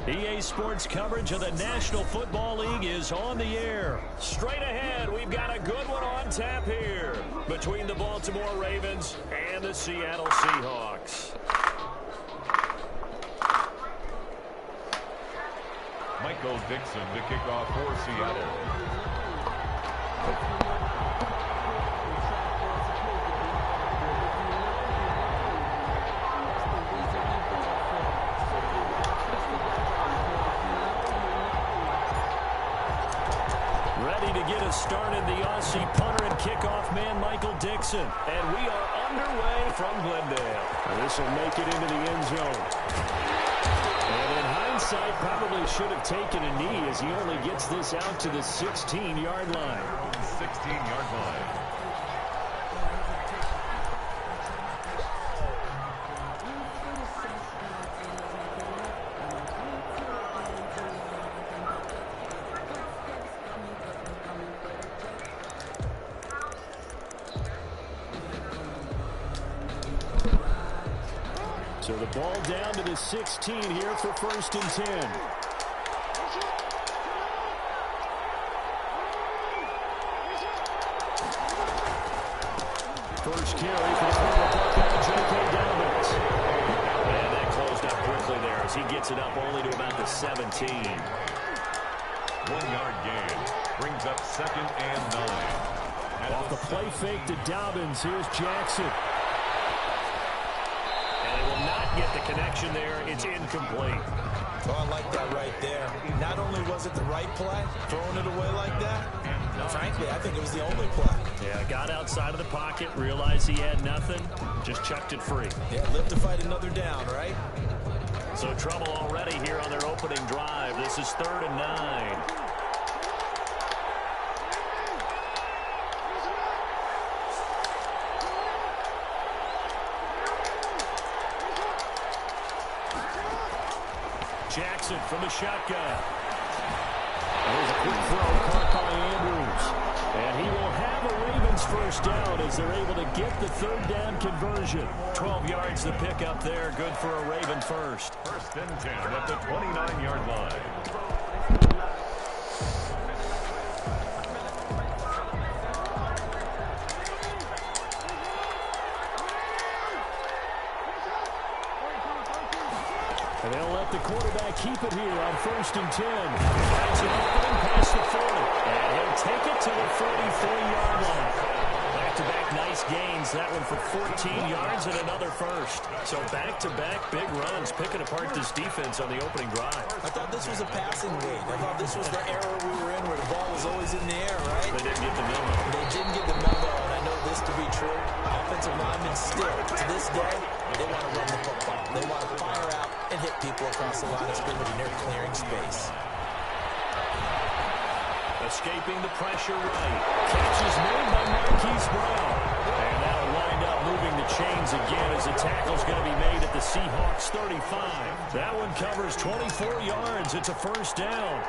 EA Sports coverage of the National Football League is on the air. Straight ahead, we've got a good one on tap here between the Baltimore Ravens and the Seattle Seahawks. Michael Dixon to kick off for Seattle. Ready to get us started, the Aussie punter and kickoff man, Michael Dixon. And we are underway from Glendale. This will make it into the end zone. And in hindsight, probably should have taken a knee as he only gets this out to the 16-yard line. 16-yard line. So the ball down to the 16 here for 1st and 10. First carry for the former Buckeye, J.K. Dobbins. And that closed up quickly there as he gets it up only to about the 17. 1-yard gain. Brings up 2nd and 9. Off the play fake to Dobbins, here's Jackson. Not get the connection there. It's incomplete. Oh, I like that right there. Not only was it the right play, throwing it away like that, frankly, I think it was the only play. Yeah, got outside of the pocket, realized he had nothing, just chucked it free. Yeah, live to fight another down, right? So trouble already here on their opening drive. This is 3rd and 9. Jackson from the shotgun. There's a quick throw caught by Andrews. And he will have a Ravens first down as they're able to get the 3rd down conversion. 12 yards to pick up there. Good for a Raven first. 1st and 10 at the 29-yard line. And they'll let the quarterback keep it here on 1st and 10. Finds an opening past the 40. And he'll take it to the 43-yard line. Back-to-back nice gains. That one for 14 yards and another first. So back-to-back big runs, picking apart this defense on the opening drive. I thought this was a passing lead. I thought this was the era we were in where the ball was always in the air, right? They didn't get the memo. They didn't get the memo, and I know this to be true. Offensive linemen still, to this day, they want to run the football. They want to fire out and hit people across the line of scrimmage, and they're clearing space. Escaping the pressure right. Catch is made by Marquise Brown. And that'll wind up moving the chains again as the tackle's going to be made at the Seahawks 35. That one covers 24 yards. It's a first down.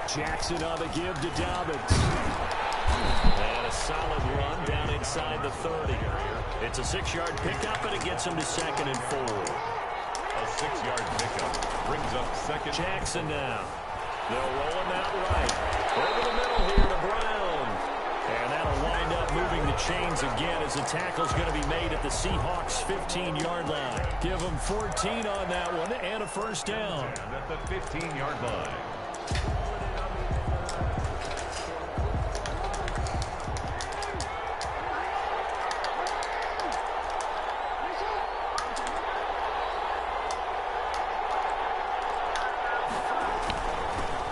Jackson on the give to Dobbins. And a solid run down inside the 30. It's a 6-yard pickup, and it gets him to 2nd and 4. A 6-yard pickup brings up 2nd. Jackson now. They'll roll him out right. Over the middle here to Brown. And that'll wind up moving the chains again as the tackle's going to be made at the Seahawks 15-yard line. Give them 14 on that one and a first down. And at the 15-yard line.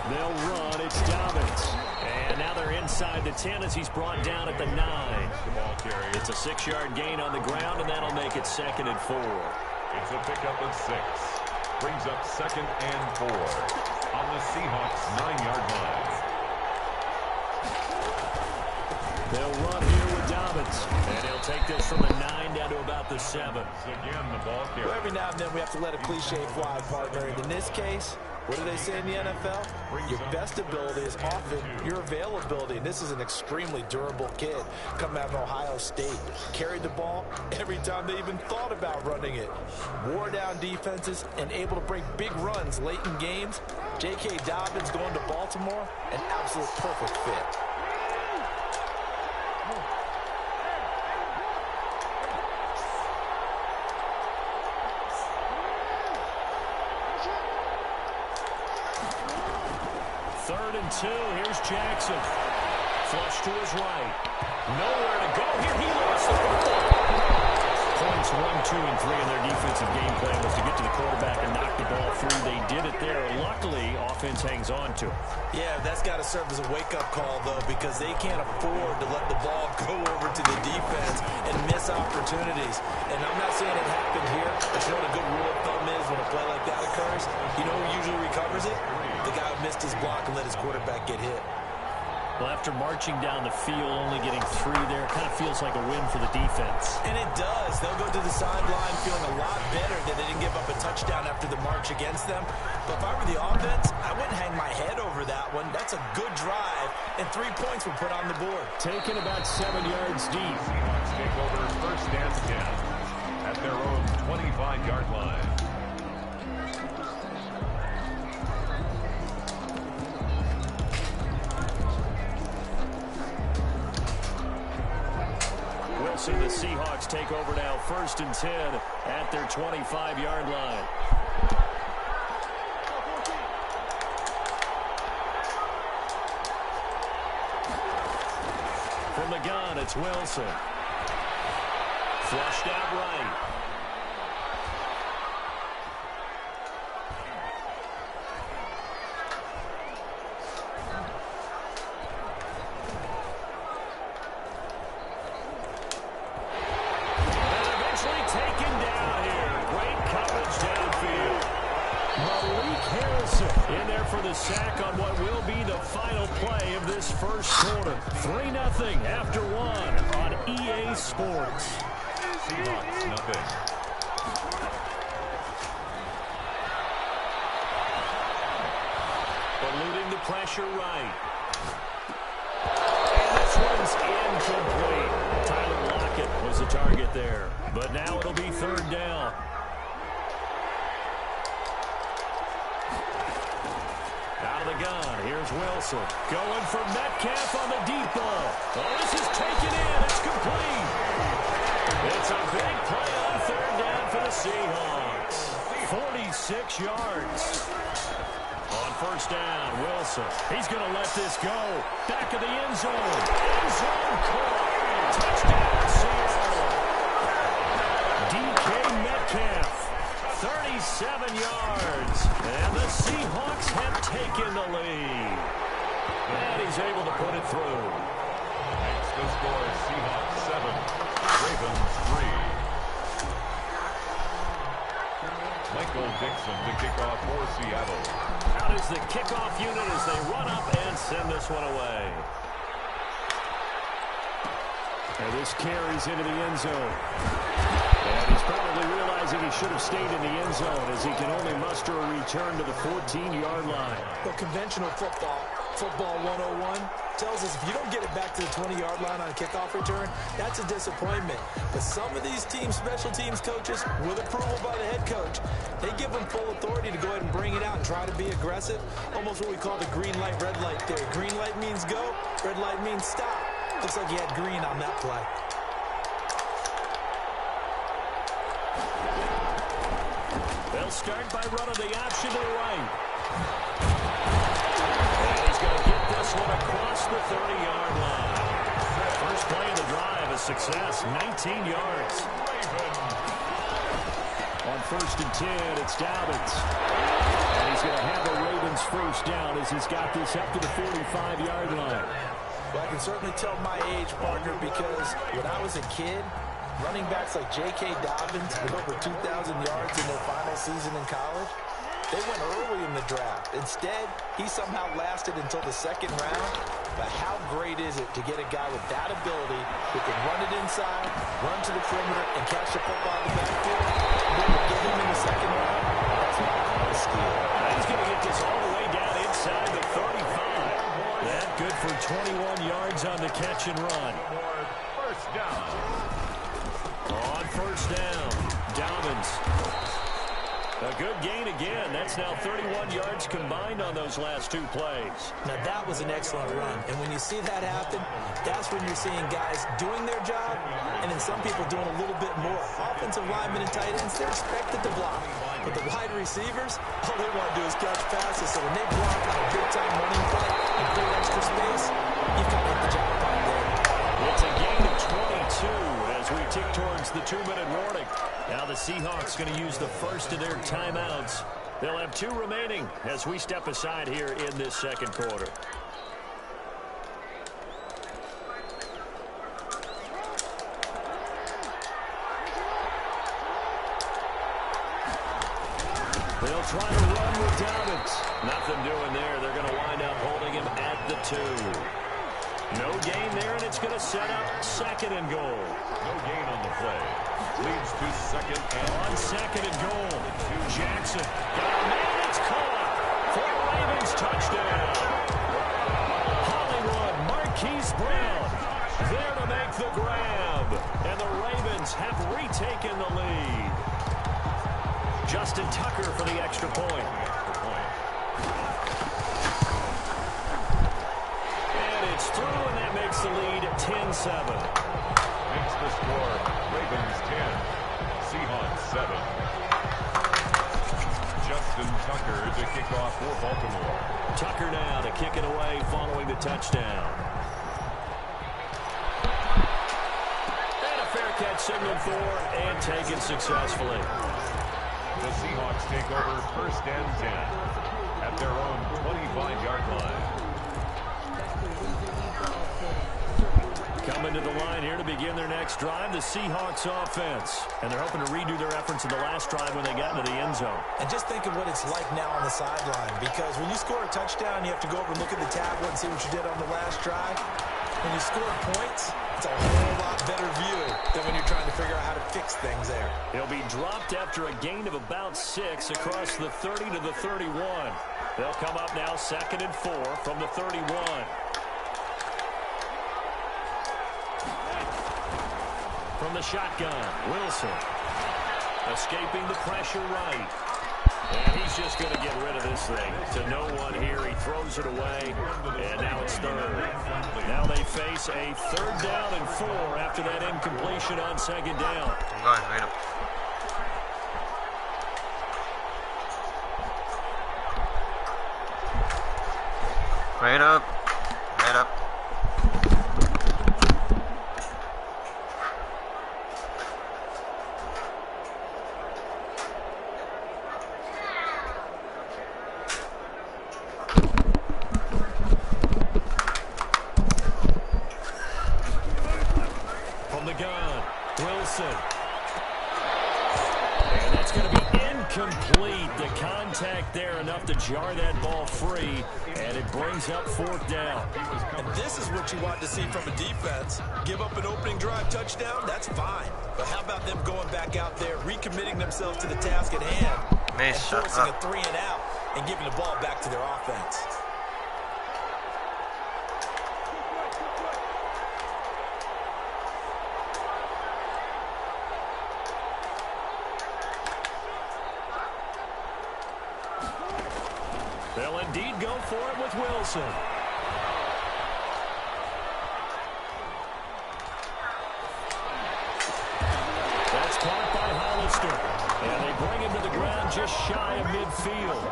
They'll run. It's Dobbins. And now they're inside the 10 as he's brought down at the 9. It's a 6-yard gain on the ground, and that'll make it 2nd and 4. It's a pickup of 6. Brings up 2nd and 4 on the Seahawks 9-yard line. They'll run here with Dobbins. And he'll take this from the 9 down to about the 7. Again, the ball carrier. Well, every now and then we have to let a cliche fly, partner. And in this case, What do they say in the NFL? Your best ability is often your availability. And this is an extremely durable kid coming out of Ohio State. Carried the ball every time they even thought about running it. Wore down defenses and able to break big runs late in games. J.K. Dobbins going to Baltimore, an absolute perfect fit. Third and 2. Here's Jackson. Flush to his right. Nowhere to go here. He lost the football. Points 1, 2, and 3 in their defensive game plan was to get to the quarterback and knock the ball free. They did it there. Luckily, offense hangs on to it. Yeah, that's got to serve as a wake-up call, though, because they can't afford to let the ball go over to the defense and miss opportunities. And I'm not saying it happened here, but you know what a good rule of thumb is when a play like that occurs? You know who usually recovers it? The guy who missed his block and let his quarterback get hit. Well, after marching down the field, only getting 3 there, kind of feels like a win for the defense. And it does. They'll go to the sideline feeling a lot better that they didn't give up a touchdown after the march against them. But if I were the offense, I wouldn't hang my head over that one. That's a good drive, and 3 points were put on the board. Taken about 7 yards deep. Seahawks take over first and 10 at their own 25-yard line. So the Seahawks take over now, first and 10 at their 25-yard line. From the gun, it's Wilson. Flushed out right. In there for the sack on what will be the final play of this first quarter. 3-0 after 1 on EA Sports. Seahawks nothing. Eluding the pressure right. And this one's incomplete. Tyler Lockett was the target there. But now it'll be third down. Out of the gun, here's Wilson. Going for Metcalf on the deep ball. Oh, this is taken in. It's complete. It's a big play on third down for the Seahawks. 46 yards. On first down, Wilson. He's going to let this go. Back of the end zone. End zone caught. Touchdown, Seattle. DK Metcalf. 37 yards. And the Seahawks have taken the lead. And he's able to put it through. Next to score, Seahawks 7, Ravens 3. Michael Dixon to kick off for Seattle. Out is the kickoff unit as they run up and send this one away. And this carries into the end zone. And he's probably realizing he should have stayed in the end zone as he can only muster a return to the 14-yard line. Well, conventional football 101, tells us if you don't get it back to the 20-yard line on a kickoff return, that's a disappointment. But some of these special teams coaches, with approval by the head coach, they give them full authority to go ahead and bring it out and try to be aggressive. Almost what we call the green light, red light theory. Green light means go, red light means stop. Looks like he had green on that play. They'll start by running the option to the right. And he's going to get this one across the 30-yard line. First play of the drive, a success, 19 yards. On first and 10, it's Dobbins. And he's going to have a Ravens first down as he's got this up to the 45-yard line. Well, I can certainly tell my age, partner, because when I was a kid, running backs like J.K. Dobbins with over 2,000 yards in their final season in college, they went early in the draft. Instead, he somehow lasted until the second round. But how great is it to get a guy with that ability who can run it inside, run to the perimeter, and catch the football in the backfield? And then to get him in the second round, that's what I call a steal. He's going to get this 21 yards on the catch and run. First down. On first down, Dobbins. A good gain again. That's now 31 yards combined on those last 2 plays. Now, that was an excellent run. And when you see that happen, that's when you're seeing guys doing their job and then some people doing a little bit more. Offensive linemen and tight ends, they're expected to block. But the wide receivers, all they want to do is catch passes. So when they block on a big-time running play and clear extra space, you've got to hit the jackpot there. It's a gain of 22 as we tick towards the 2-minute warning. Now the Seahawks going to use the first of their timeouts. They'll have 2 remaining as we step aside here in this second quarter. They'll try to run with Dobbins. Nothing doing there. They're going to wind up holding him at the 2. No gain there, and it's going to set up 2nd and goal. No gain on the play. Leads to 2nd and on 2nd and goal. Jackson got a man. It's caught for the Ravens touchdown. Hollywood, Marquise Brown there to make the grab, and the Ravens have retaken the lead. Justin Tucker for the extra point. Through, and that makes the lead 10-7. Makes the score Ravens 10, Seahawks 7. Justin Tucker to kick off for Baltimore. Tucker now to kick it away following the touchdown. And a fair catch signaled for and taken successfully. The Seahawks take over 1st and 10 at their own 25-yard line. Coming to the line here to begin their next drive, the Seahawks offense. And they're hoping to redo their efforts in the last drive when they got into the end zone. And just think of what it's like now on the sideline, because when you score a touchdown, you have to go over and look at the tablet and see what you did on the last drive. When you score points, it's a whole lot better view than when you're trying to figure out how to fix things there. He'll be dropped after a gain of about 6 across the 30 to the 31. They'll come up now 2nd and 4 from the 31. From the shotgun, Wilson escaping the pressure right. And he's just going to get rid of this thing to no one here. He throws it away, and now it's 3rd. Now they face a 3rd down and 4 after that incompletion on 2nd down. Go ahead, right up. Right up. Right up. Complete. The contact there enough to jar that ball free, and it brings up 4th down. And this is what you want to see from a defense. Give up an opening drive touchdown, that's fine. But how about them going back out there, recommitting themselves to the task at hand, and forcing a 3 and out, and giving the ball back to their offense. They'll indeed go for it with Wilson. That's caught by Hollister. And they bring him to the ground just shy of midfield.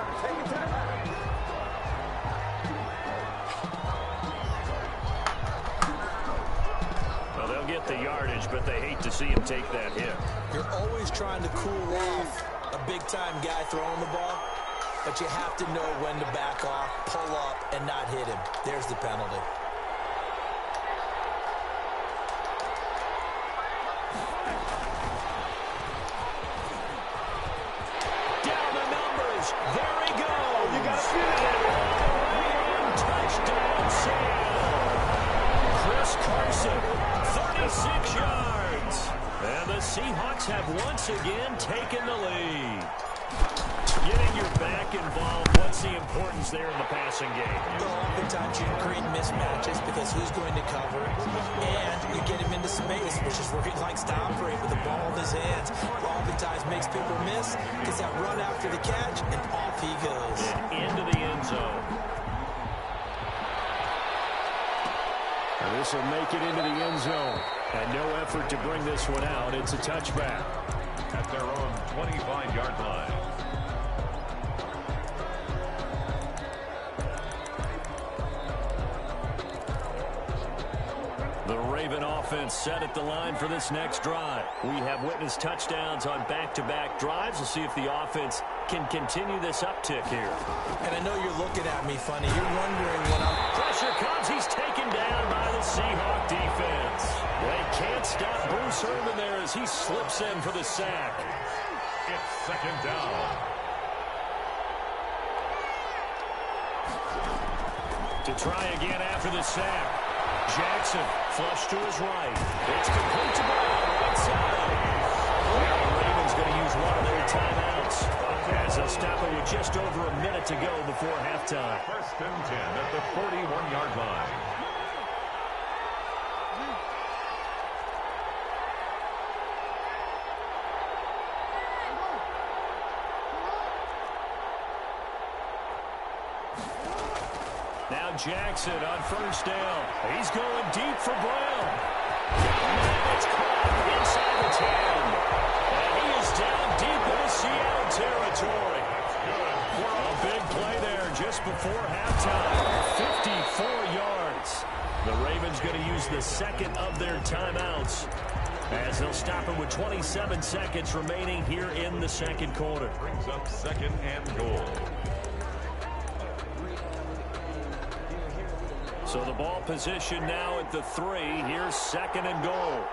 Well, they'll get the yardage, but they hate to see him take that hit. You're always trying to cool off a big-time guy throwing the ball. But you have to know when to back off, pull up, and not hit him. There's the penalty. Down the numbers. There he goes. You got to see it. Touchdown, Sam. Chris Carson, 36 yards. And the Seahawks have once again taken the lead. Getting your back involved, what's the importance? importance there in the passing game. Well, oftentimes you can create mismatches because who's going to cover, and you get him into space, which is where he likes to operate with the ball in his hands. Oftentimes makes people miss, gets that run after the catch, and off he goes. And into the end zone. And this will make it into the end zone. And no effort to bring this one out. It's a touchback. At their own 25-yard line. The Raven offense set at the line for this next drive. We have witnessed touchdowns on back-to-back drives. We'll see if the offense can continue this uptick here. And I know you're looking at me funny. You're wondering what I'm... Pressure comes. He's taken down by the Seahawk defense. They can't stop Bruce Irvin there as he slips in for the sack. It's second down. To try again after the sack. Jackson, flush to his right. It's complete to Brown, right side. Now the Ravens going to use one of their timeouts, as they'll stop it with just over a minute to go before halftime. First and 10 at the 41-yard line. Now Jackson on first down. He's going deep for Brown. And it's caught inside the 10. And he is down deep into Seattle territory. A big play there just before halftime. 54 yards. The Ravens going to use the second of their timeouts, as they'll stop it with 27 seconds remaining here in the second quarter. Brings up second and goal. So the ball position now at the 3. Here's second and goal.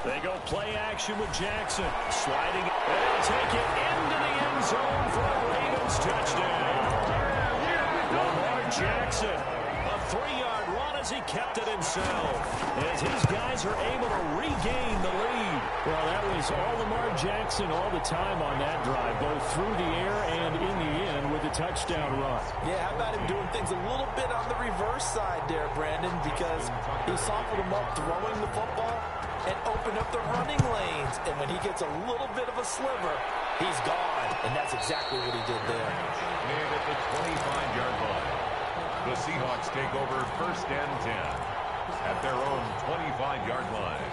They go play action with Jackson. Sliding. They'll take it into the end zone for a Ravens touchdown. Lamar Jackson, a 3-yard run as he kept it himself, as his guys are able to regain the lead. Well, that was all Lamar Jackson all the time on that drive, both through the air and in the end with a touchdown run. Yeah, how about him doing things a little bit on the reverse side there, Brandon, because he softened him up throwing the football and opened up the running lanes. And when he gets a little bit of a sliver, he's gone. And that's exactly what he did there. And at the 25-yard line, the Seahawks take over first and 10 at their own 25-yard line.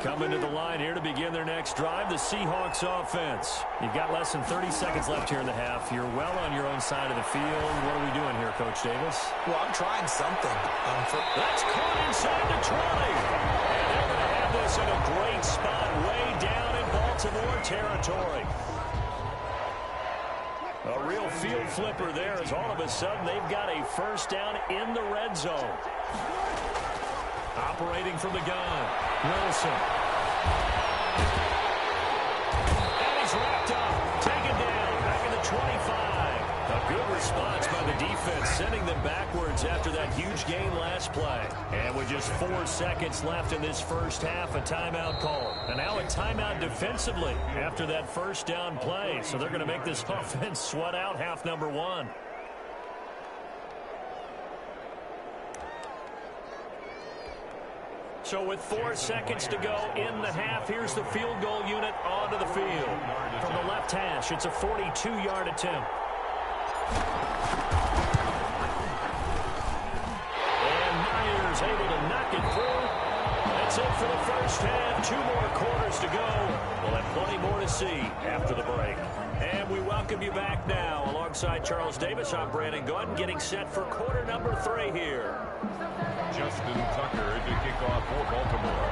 Coming to the line here to begin their next drive, the Seahawks offense. You've got less than 30 seconds left here in the half. You're well on your own side of the field. What are we doing here, Coach Davis? Well, I'm trying something. That's caught inside the 20. And they're going to have this in a great spot way down in Baltimore territory. A real field flipper there, as all of a sudden they've got a first down in the red zone. Operating from the gun, Wilson. And he's wrapped up, taken down, back in the 25. A good response by the defense, sending them backwards after that huge gain last play. And with just 4 seconds left in this first half, a timeout call. And now a timeout defensively after that first down play. So they're going to make this offense sweat out half number 1. So with 4 seconds to go in the half, here's the field goal unit onto the field. From the left hash, it's a 42-yard attempt. And Myers able to knock it through. That's it for the first half. 2 more quarters to go. We'll have plenty more to see after the break. And we welcome you back now. Alongside Charles Davis, I'm Brandon Gunn, getting set for quarter number 3 here. Justin Tucker to kick off for Baltimore.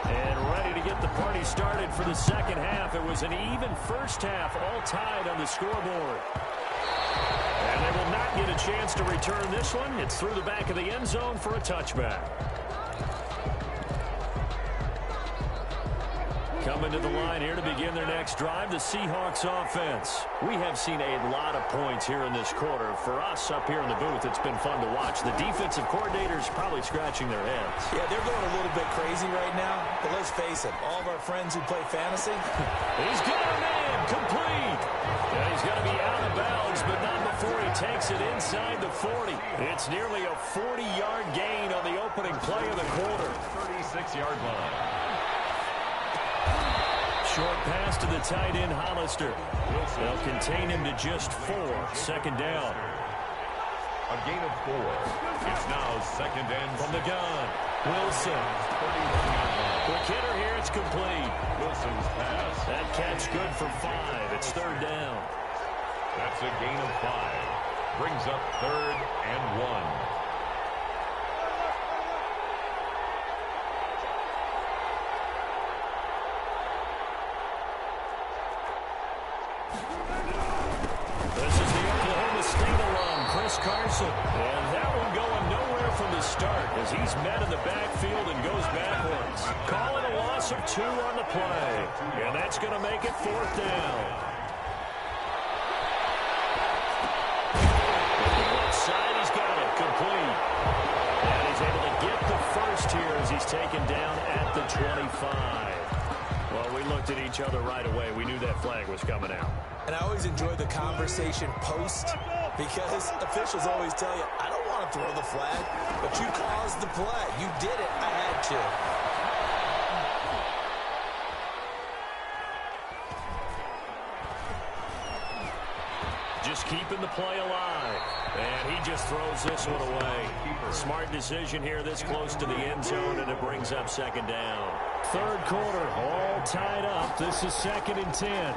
And ready to get the party started for the second half. It was an even first half, all tied on the scoreboard. And they will not get a chance to return this one. It's through the back of the end zone for a touchback. Coming to the line here to begin their next drive, the Seahawks offense. We have seen a lot of points here in this quarter. For us up here in the booth, it's been fun to watch. The defensive coordinators probably scratching their heads. Yeah, they're going a little bit crazy right now. But let's face it, all of our friends who play fantasy. He's got a man, complete. Yeah, he's going to be out of bounds, but not before he takes it inside the 40. It's nearly a 40-yard gain on the opening play of the quarter. 36-yard line. Short pass to the tight end, Hollister. They'll contain him to just 4. Second down. A gain of 4. It's now second and from the gun. Wilson. Quick hitter here. It's complete. Wilson's pass. That catch good for 5. It's third down. That's a gain of 5. Brings up third and 1. Carson, and that one going nowhere from the start as he's met in the backfield and goes backwards. Calling a loss of 2 on the play, and that's going to make it fourth down. Left side, he's got it complete, and he's able to get the first here as he's taken down at the 25. Well, we looked at each other right away. We knew that flag was coming out. And I always enjoy the conversation post because officials always tell you, I don't want to throw the flag, but you caused the play. You did it. I had to. Just keeping the play alive. And he just throws this one away. Smart decision here this close to the end zone, and it brings up second down. Third quarter, all tied up. This is second and 10.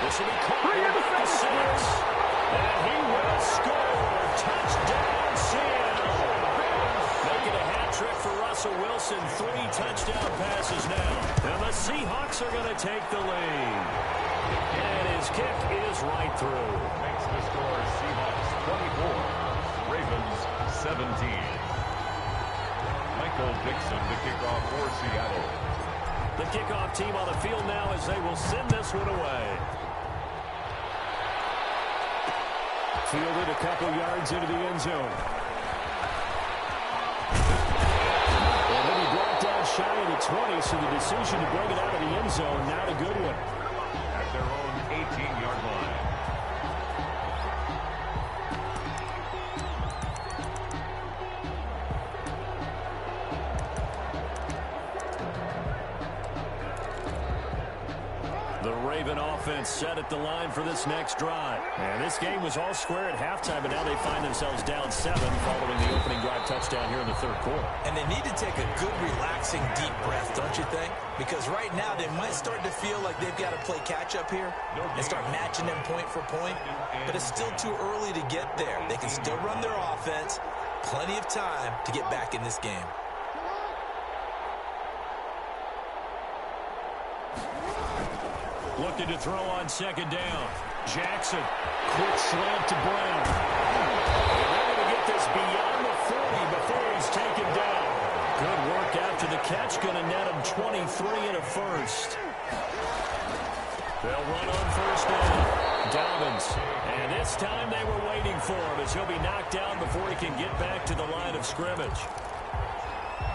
This will be caught at the 6. And he will score. Touchdown, Seattle. Making a hat trick for Russell Wilson. 3 touchdown passes now. And the Seahawks are going to take the lead. And his kick is right through. Makes the score Seahawks 24, Ravens 17. Michael Dixon, the kickoff for Seattle. The kickoff team on the field now as they will send this one away. Fielded a couple yards into the end zone. And then he brought down shy of the 20, so the decision to bring it out of the end zone, not a good one. At their own 18-yard line. The Raven offense set at the line for this next drive. And this game was all square at halftime, but now they find themselves down 7 following the opening drive touchdown here in the third quarter. And they need to take a good, relaxing, deep breath, don't you think? Because right now they might start to feel like they've got to play catch-up here and start matching them point for point. But it's still too early to get there. They can still run their offense. Plenty of time to get back in this game. Looking to throw on second down. Jackson, quick slant to Brown. Ready to get this beyond the 40 before he's taken down. Good work after the catch. Going to net him 23 and a first. They'll run on first down. Dobbins. And this time they were waiting for him as he'll be knocked down before he can get back to the line of scrimmage.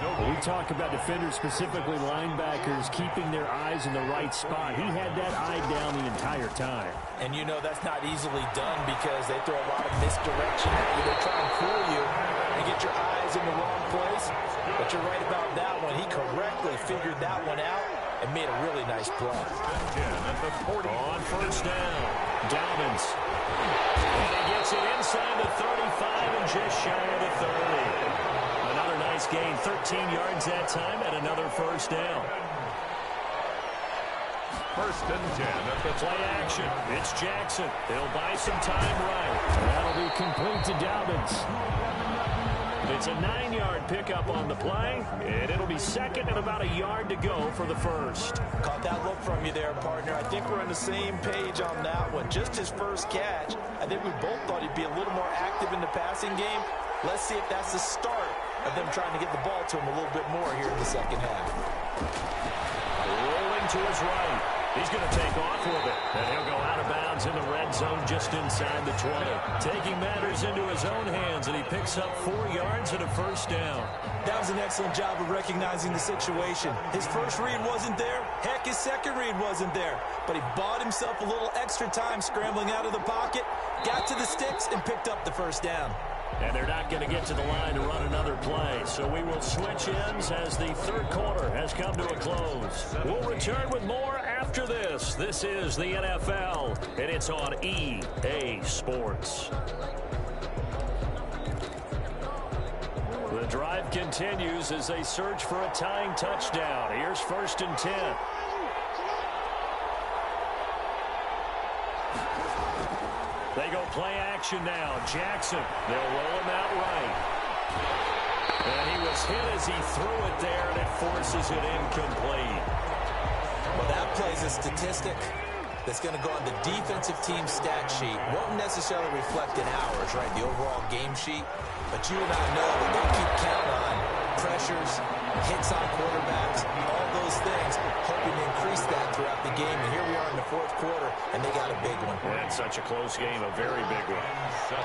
We talk about defenders, specifically linebackers, keeping their eyes in the right spot. He had that eye down the entire time. And you know that's not easily done because they throw a lot of misdirection at you. They try and fool you and get your eyes in the wrong place. But you're right about that one. He correctly figured that one out and made a really nice play. At the 40. On first down, Dobbins. And he gets it inside the 35 and just shy of the 30. Another nice gain, 13 yards that time, and another first down. First and 10 at the play action. It's Jackson. He'll buy some time right. That'll be complete to Dobbins. It's a 9-yard pickup on the play, and it'll be second and about a yard to go for the first. Caught that look from you there, partner. I think we're on the same page on that one. Just his first catch. I think we both thought he'd be a little more active in the passing game. Let's see if that's the start of them trying to get the ball to him a little bit more here in the second half. Rolling to his right. He's going to take off with it. And he'll go out of bounds in the red zone just inside the 20. Taking matters into his own hands, and he picks up 4 yards and a first down. That was an excellent job of recognizing the situation. His first read wasn't there. Heck, his second read wasn't there. But he bought himself a little extra time scrambling out of the pocket, got to the sticks, and picked up the first down. And they're not going to get to the line to run another play. So we will switch ends as the third quarter has come to a close. We'll return with more after this. This is the NFL, and it's on EA Sports. The drive continues as they search for a tying touchdown. Here's 1st and 10. They go play action now. Jackson, they'll roll him out right. And he was hit as he threw it there, and it forces it incomplete. Well, that play's a statistic that's going to go on the defensive team stat sheet. Won't necessarily reflect in hours, right, the overall game sheet. But you and I know that they keep count on pressures, hits on quarterbacks, all those things, hoping to increase that throughout the game. And here we are in the fourth quarter, and they got a big one. And such a close game, a very big one. 7.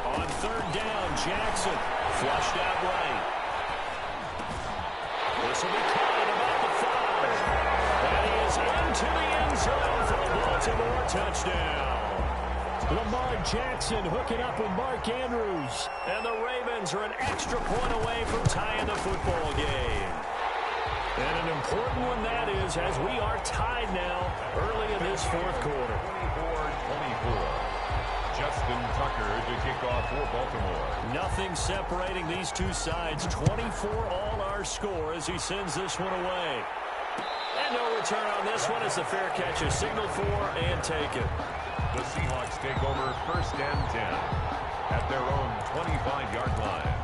On 3rd down, Jackson flushed out right. This will be caught at about the 5. And he is into the end zone for a Baltimore touchdown. Lamar Jackson hooking up with Mark Andrews. And the Ravens are an extra point away from tying the football game. And an important one that is, as we are tied now early in this fourth quarter. 24-24. Justin Tucker to kick off for Baltimore. Nothing separating these two sides. 24 all our score as he sends this one away. And no return on this one as the fair catch is signaled for and taken. The Seahawks take over 1st and 10 at their own 25-yard line.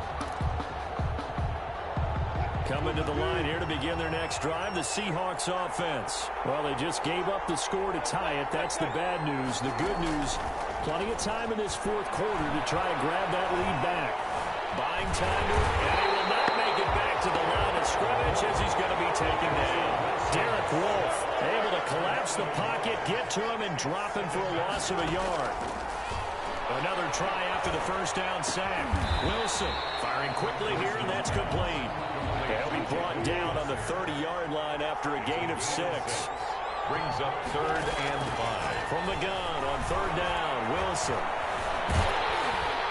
Coming to the line here to begin their next drive, the Seahawks offense. Well, they just gave up the score to tie it. That's the bad news. The good news, plenty of time in this fourth quarter to try to grab that lead back. Buying time, and he will not make it back to the line of scrimmage as he's going to be taken down. Derek Wolfe able to collapse the pocket, get to him, and drop him for a loss of a yard. Another try after the first down sack. Wilson firing quickly here, and that's complete. He'll be brought down on the 30-yard line after a gain of 6. Brings up 3rd and 5. From the gun on 3rd down, Wilson.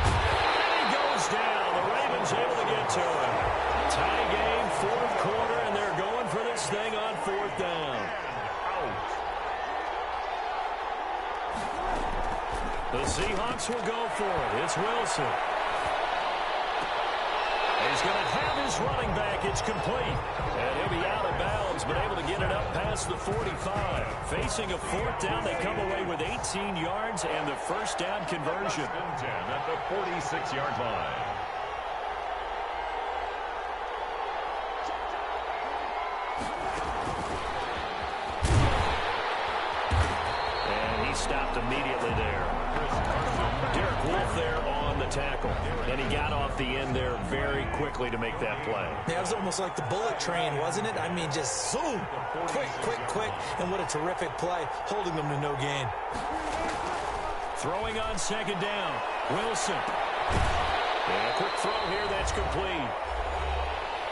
And he goes down. The Ravens able to get to him. Tie game, fourth quarter, and they're going for this thing on 4th down. The Seahawks will go for it. It's Wilson. He's going to have his running back. It's complete. And he'll be out of bounds, but able to get it up past the 45. Facing a 4th down, they come away with 18 yards and the first down conversion. 10 at the 46-yard line. And he stopped immediately there. Derek Wolfe there on the tackle. And he got off the end there very quickly to make that play. Yeah, it was almost like the bullet train, wasn't it? I mean, just zoom. Quick, quick, quick. And what a terrific play, holding them to no gain. Throwing on 2nd down. Wilson. And a quick throw here, that's complete.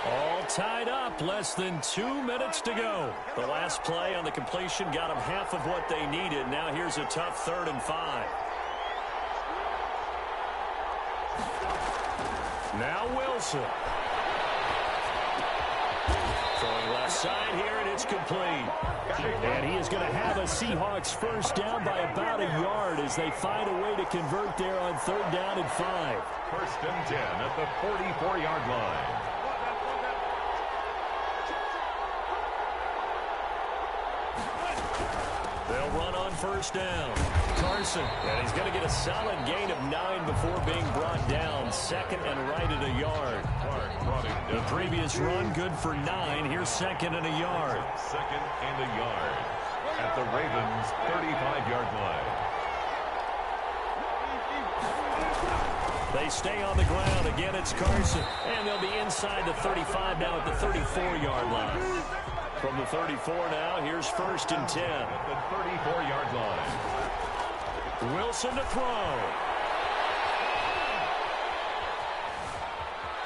All tied up, less than 2 minutes to go. The last play on the completion got them half of what they needed. Now here's a tough 3rd and 5. Now Wilson. Throwing left side here, and it's complete. And he is going to have a Seahawks first down by about a yard as they find a way to convert there on 3rd down and 5. 1st and 10 at the 44-yard line. They'll run on 1st down. Carson, and he's going to get a solid gain of 9 before being brought down. 2nd and right at a yard. The previous run good for 9. Here's 2nd and a yard. 2nd and a yard at the Ravens' 35-yard line. They stay on the ground. Again, it's Carson. And they'll be inside the 35 now at the 34-yard line. From the 34 now, here's 1st and 10. At the 34-yard line. Wilson to throw.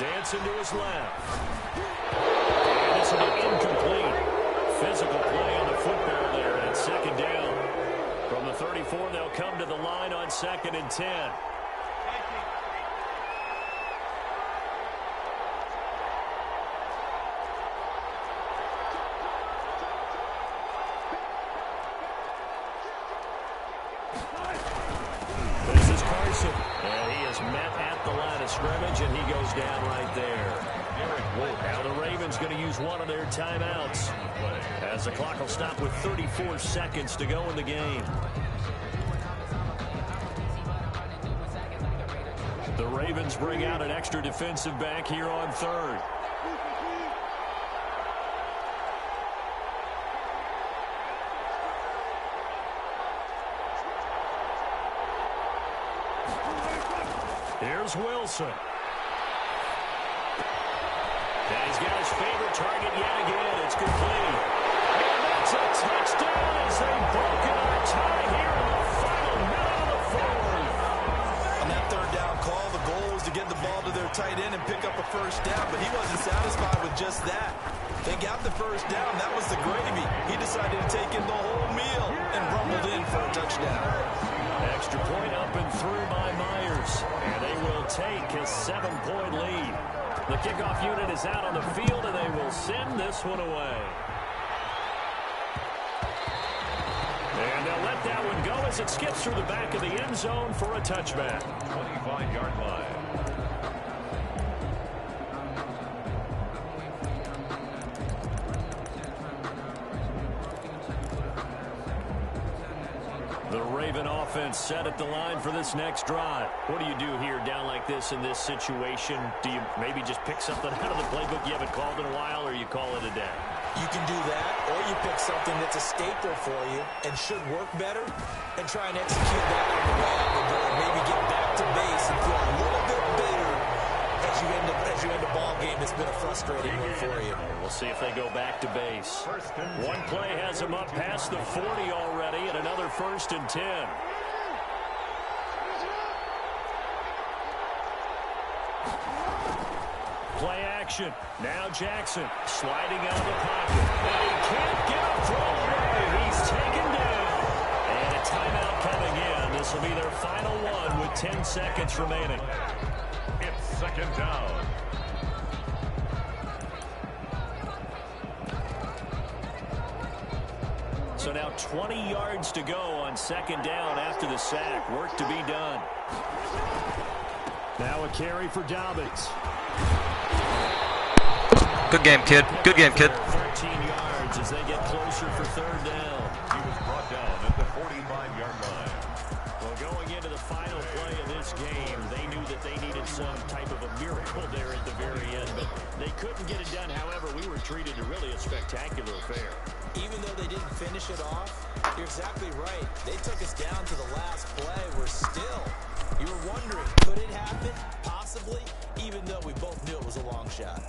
Dancing to his left. And this will be incomplete. Physical play on the football there, and it's 2nd down. From the 34, they'll come to the line on 2nd and 10. This is Carson, and he is met at the line of scrimmage, and he goes down right there. Now the Ravens going to use one of their timeouts as the clock will stop with 34 seconds to go in the game. The Ravens bring out an extra defensive back here on 3rd. Here's Wilson. And he's got his favorite target yet again. It's complete. And that's a touchdown as they've broken our tie here in the final minute of the 4th. On that 3rd down call, the goal was to get the ball to their tight end and pick up a 1st down, but he wasn't satisfied with just that. They got the 1st down. That was the gravy. He decided to take in the whole meal and rumbled in for a touchdown. Extra point up and through by Myers. And they will take a 7-point lead. The kickoff unit is out on the field, and they will send this one away. And they'll let that one go as it skips through the back of the end zone for a touchback. 25-yard line. The Raven offense set at the line for this next drive. What do you do here down like this in this situation? Do you maybe just pick something out of the playbook you haven't called in a while, or you call it a day? You can do that, or you pick something that's a staple for you and should work better and try and execute that on the way out the door. Maybe get back to base and feel a little bit better as you end a ball game that's been a frustrating one for you. We'll see if they go back to base. One play has them up past the 40 already, and another 1st and 10. Play action. Now Jackson sliding out of the pocket. And he can't get a throw away. He's taken down. And a timeout coming in. This will be their final one with 10 seconds remaining. It's 2nd down. So now 20 yards to go on 2nd down after the sack. Work to be done. Now a carry for Dobbins. Good game, kid. Good game, kid. 13 yards as they get closer for 3rd down. He was brought down at the 45-yard line. Well, going into the final play of this game, they knew that they needed some type of a miracle there at the very end, but they couldn't get it done. However, we were treated to really a spectacular affair. Even though they didn't finish it off, you're exactly right. They took us down to the last play. You were wondering, could it happen? Possibly, even though we both knew it was a long shot.